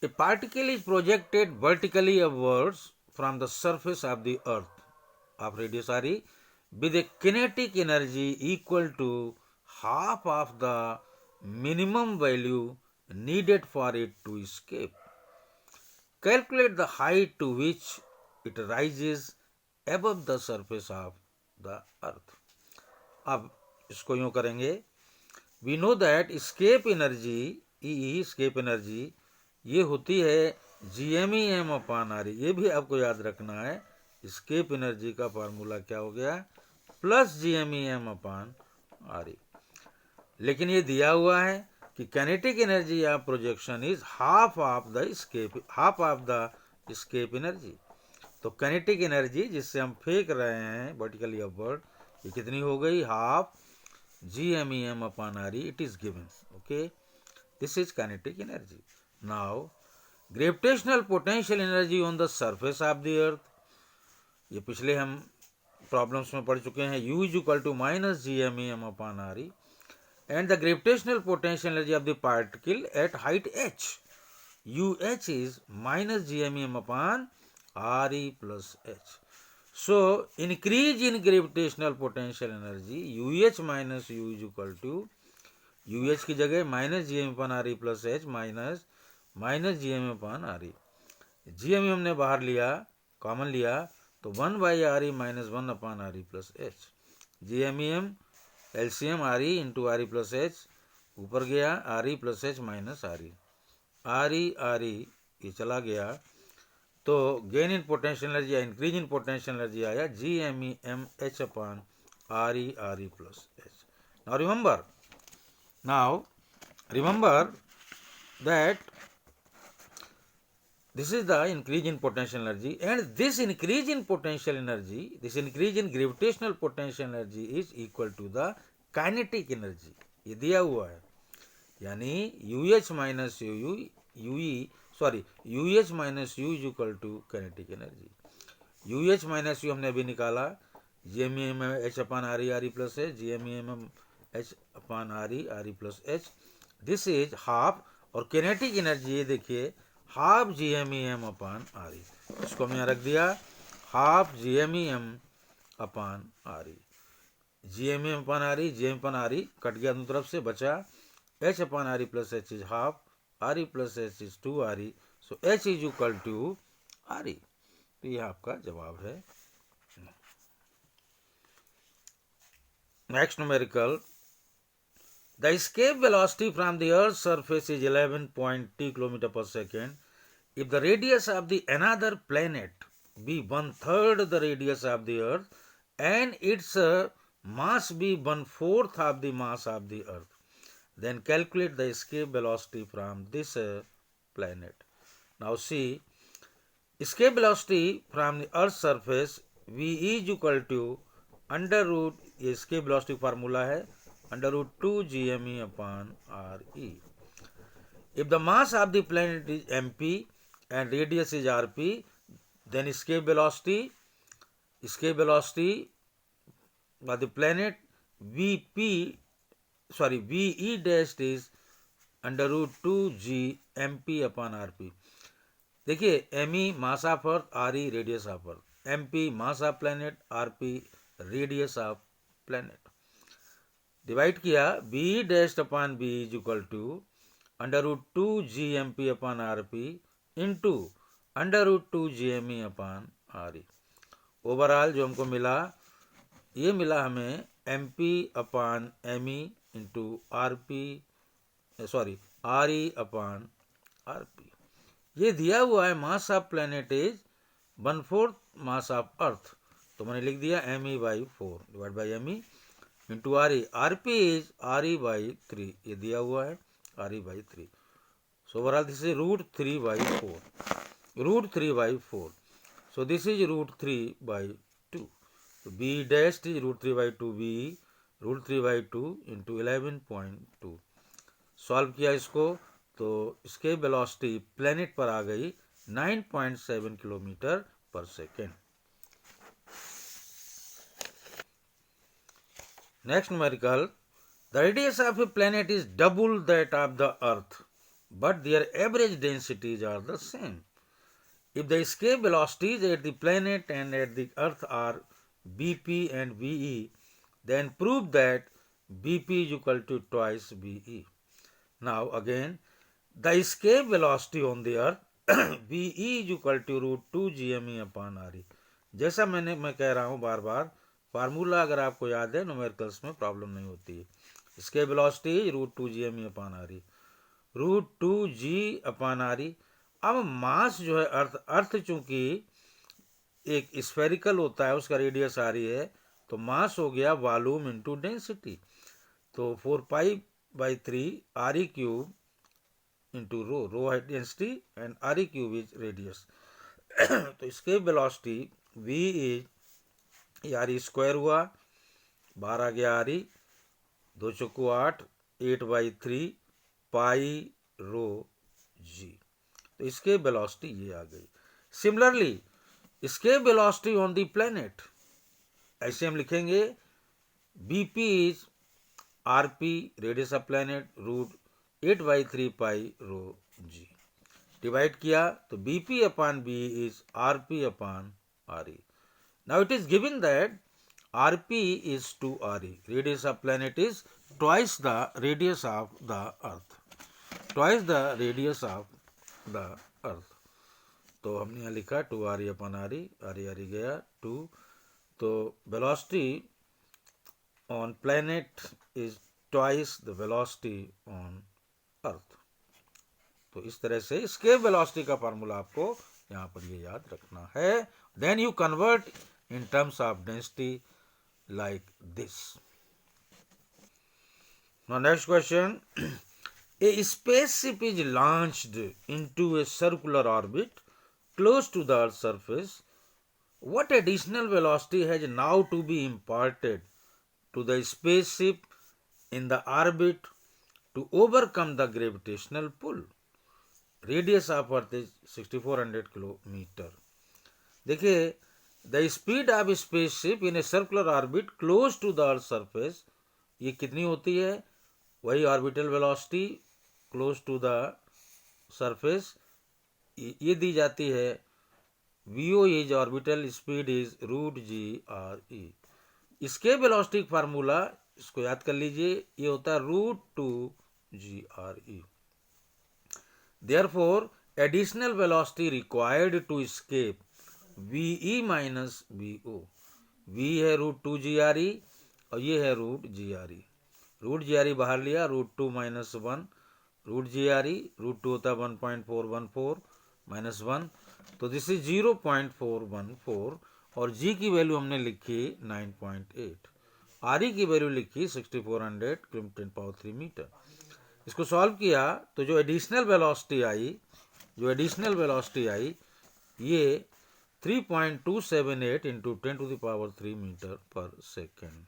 A particle is projected vertically upwards from the surface of the earth of radius RE with a kinetic energy equal to half of the minimum value needed for it to escape. Calculate the height to which it rises above the surface of the earth. अब इसको यूं करेंगे. We know that escape energy, E escape energy, ये होती है GMEM upon are. ये भी आपको याद रखना है. escape energy का फार्मूला क्या हो गया? Plus GMEM upon R. लेकिन ये दिया हुआ है कि kinetic energy of projection is half of the escape energy. तो kinetic energy जिससे हम फेंक रहे हैं vertically upward, ये कितनी हो गई? Half GMEM upon RE. It is given. Okay, this is kinetic energy. Now, gravitational potential energy on the surface of the earth. ये पिछले हम प्रॉब्लम्स में पढ़ चुके हैं. U is equal to minus GMEM upon RE. And the gravitational potential energy of the particle at height h. UH is minus GMEM upon RE plus h. So, increase in gravitational potential energy, UH minus U is equal to, UH की जगह minus G M upon R E plus H minus G M upon R E. G M हमने बाहर लिया, common लिया, तो 1 by R E minus 1 upon R E plus H. G M LCM R E into R E plus H ऊपर गया, R E plus H minus R E ये चला गया, तो गेन इन पोटेंशियल एनर्जी या increase in potential energy आया GMEM H upon RE plus H. Now remember that this is the increase in potential energy, and this increase in potential energy, this increase in gravitational potential energy is equal to the kinetic energy. ये दिया हुआ है, यानी UH minus UH minus U is equal to kinetic energy. UH minus U हमने अभी निकाला, GMEM H upon RE plus H, GMEM H upon RE plus H. This is half, और kinetic energy ये देखिए हाफ GMEM अपॉन RE. इसको हमने रख दिया half GMEM upon RE. GMEM upon RE, GM upon RE cut गया दोनों तरफ से, बचा H upon RE plus H is half, RE plus H is 2RE. So H is equal to RE. तो यह आपका जवाब है. Next numerical. The escape velocity from the Earth's surface is 11.t km per second. If the radius of the another planet be 1/3 the radius of the Earth, and its mass be 1/4 of the mass of the Earth, then calculate the escape velocity from this planet. Now see, escape velocity from the Earth's surface V is equal to under root, escape velocity formula है under root 2 GME upon RE. If the mass of the planet is mp and radius is rp, then escape velocity of the planet VE dashed is under root 2 G mp upon rp. देखिए me mass of earth, RE radius of earth, mp mass of planet, rp radius of planet. Divide किया, B dashed upon B is equal to under root 2 GMP upon RP into under root 2 GME upon RE. Overall जो हमको मिला, ये मिला हमें MP upon ME into RE upon RP. ये दिया हुआ है mass of planet is 1/4 mass of earth, तो मैंने लिख दिया ME by 4 divide by ME into RE. RP is RE by 3, ये दिया हुआ है RE by 3. So overall this is root 3 by 4. So this is root 3 by 2. तो B dashed is root 3 by 2, B root 3 by 2 into 11.2. Solve किया इसको, तो इसके velocity planet पर आ गई 9.7 किलोमीटर पर second. Next numerical. The radius of a planet is double that of the Earth, but their average densities are the same. If the escape velocities at the planet and at the Earth are Bp and Ve, then prove that Bp is equal to twice Be. Now again, the escape velocity on the Earth Ve is equal to √2 gme upon Re. जैसा मैं कह रहा हूँ बार बार, formula अगर आपको याद है numericals में प्रॉब्लम नहीं होती है. इसके velocity √2 gme upon Re, √2 g upon Re. अब मास जो है अर्थ चूंकि एक स्फेरिकल होता है, उसका रेडियस Re है, तो मास हो गया वॉल्यूम इंटू डेंसिटी. तो 4π/3 Re क्यूब इंटू रो है density and Re cube is radius. तो इसके velocity v is Re square हुआ, 12 गया Re, 2 चौको 8, 8/3 पाई रो जी. तो इसके वेलोसिटी ये आ गई. सिमिलरली इसके वेलोसिटी ऑन द प्लेनेट ऐसे हम लिखेंगे, Bp is Rp radius of planet √8/3 pi rho G. Divide किया तो Bp upon B is Rp upon Re. Now it is given that Rp is 2 Re. Radius of planet is twice the radius of the Earth. Twice the radius of the Earth. तो हमने यहाँ लिखा 2 Re upon Re, Re गया 2. तो velocity on planet is twice the velocity on Earth. तो इस तरह से escape velocity का फार्मूला आपको यहाँ पर ये याद रखना है. Then you convert in terms of density like this. Now next question. A spaceship is launched into a circular orbit close to the Earth's surface. What additional velocity has now to be imparted to the spaceship in the orbit to overcome the gravitational pull? Radius of Earth is 6400 kilometer. देखिए, the speed of a spaceship in a circular orbit close to the Earth's surface, ये कितनी होती है? वही orbital velocity close to the surface ये दी जाती है. VO is orbital speed is √g/e. इसके वेलोसिटी फार्मूला इसको याद कर लीजिए, ये होता है √2g/e. Therefore, additional velocity required to escape Ve minus Vo. V है √2g/e और ये है √g/e. √g/e बाहर लिया, √2 - 1 √g/e, √2 होता है 1.414 - 1, तो दिस इज 0.414 और g की वैल्यू हमने लिखी 9.8, Re की वैल्यू लिखी 6400 × 10³ मीटर. इसको सॉल्व किया तो जो एडिशनल वेलोसिटी आई ये 3.278 × 10³ मीटर पर सेकेंड.